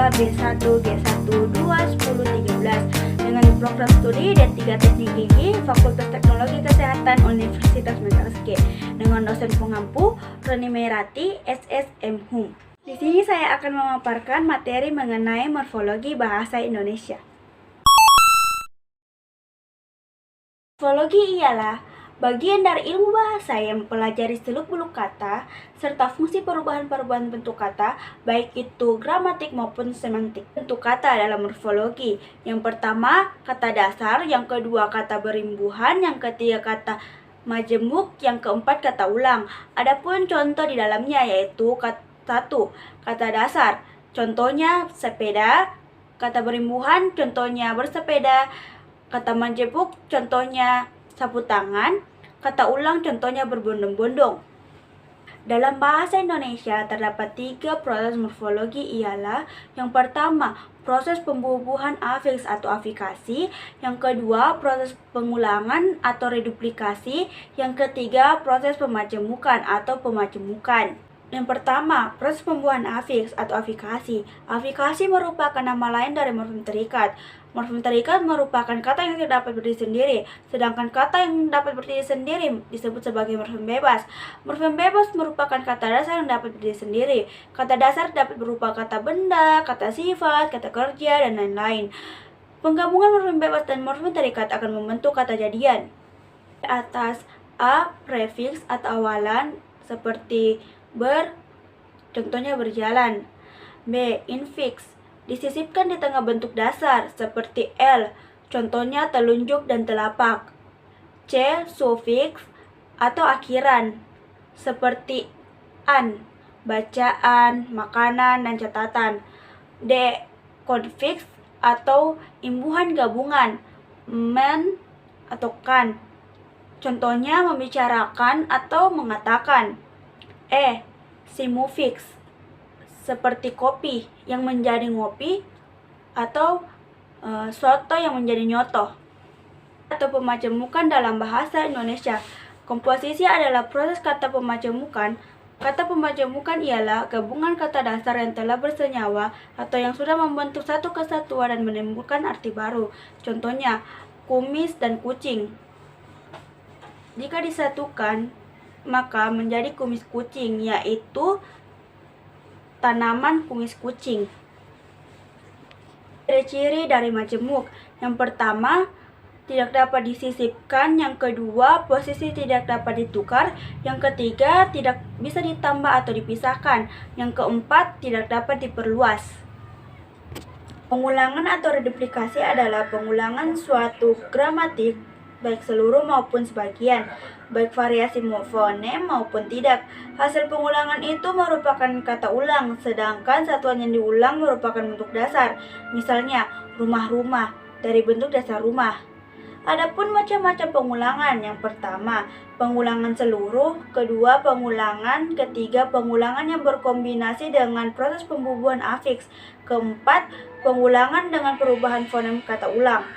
2, B1, G1, 2, 10, 13 dengan program studi D3 Teknik Gigi Fakultas Teknologi Kesehatan Universitas Mekarski dengan dosen pengampu Roni Merati, SSM Hum. Di sini saya akan memaparkan materi mengenai morfologi bahasa Indonesia. Morfologi ialah bagian dari ilmu bahasa yang mempelajari seluk-beluk kata serta fungsi perubahan-perubahan bentuk kata, baik itu gramatik maupun semantik. Bentuk kata dalam morfologi, yang pertama kata dasar, yang kedua kata berimbuhan, yang ketiga kata majemuk, yang keempat kata ulang. Adapun contoh di dalamnya yaitu satu, kata dasar, contohnya sepeda. Kata berimbuhan, contohnya bersepeda. Kata majemuk, contohnya sapu tangan. Kata ulang contohnya berbondong-bondong. Dalam bahasa Indonesia terdapat 3 proses morfologi ialah yang pertama proses pembubuhan afiks atau afikasi, yang kedua proses pengulangan atau reduplikasi, yang ketiga proses pemajemukan atau pemajemukan. Yang pertama, proses pembuahan afiks atau afikasi. Afikasi merupakan nama lain dari morfem terikat. Morfem terikat merupakan kata yang tidak dapat berdiri sendiri, sedangkan kata yang dapat berdiri sendiri disebut sebagai morfem bebas. Morfem bebas merupakan kata dasar yang dapat berdiri sendiri. Kata dasar dapat berupa kata benda, kata sifat, kata kerja, dan lain-lain. Penggabungan morfem bebas dan morfem terikat akan membentuk kata jadian. Di atas, A, prefiks atau awalan seperti ber, contohnya berjalan. B, infiks, disisipkan di tengah bentuk dasar seperti L, contohnya telunjuk dan telapak. C, sufiks atau akhiran seperti an, bacaan, makanan, dan catatan. D, konfiks atau imbuhan gabungan, men atau kan, contohnya membicarakan atau mengatakan. E, simufiks seperti kopi yang menjadi ngopi atau soto yang menjadi nyoto. Atau pemajemukan dalam bahasa Indonesia. Komposisi adalah proses kata pemajemukan. Kata pemajemukan ialah gabungan kata dasar yang telah bersenyawa atau yang sudah membentuk satu kesatuan dan menimbulkan arti baru. Contohnya, kumis dan kucing. Jika disatukan, maka menjadi kumis kucing, yaitu tanaman kumis kucing. Ciri-ciri dari majemuk. Yang pertama, tidak dapat disisipkan. Yang kedua, posisi tidak dapat ditukar. Yang ketiga, tidak bisa ditambah atau dipisahkan. Yang keempat, tidak dapat diperluas. Pengulangan atau reduplikasi adalah pengulangan suatu gramatik, baik seluruh maupun sebagian, baik variasi fonem maupun tidak. Hasil pengulangan itu merupakan kata ulang, sedangkan satuan yang diulang merupakan bentuk dasar. Misalnya, rumah-rumah dari bentuk dasar rumah. Adapun macam-macam pengulangan, yang pertama, pengulangan seluruh, kedua, pengulangan, ketiga, pengulangan yang berkombinasi dengan proses pembubuhan afiks, keempat, pengulangan dengan perubahan fonem kata ulang.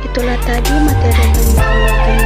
Itulah tadi materi yang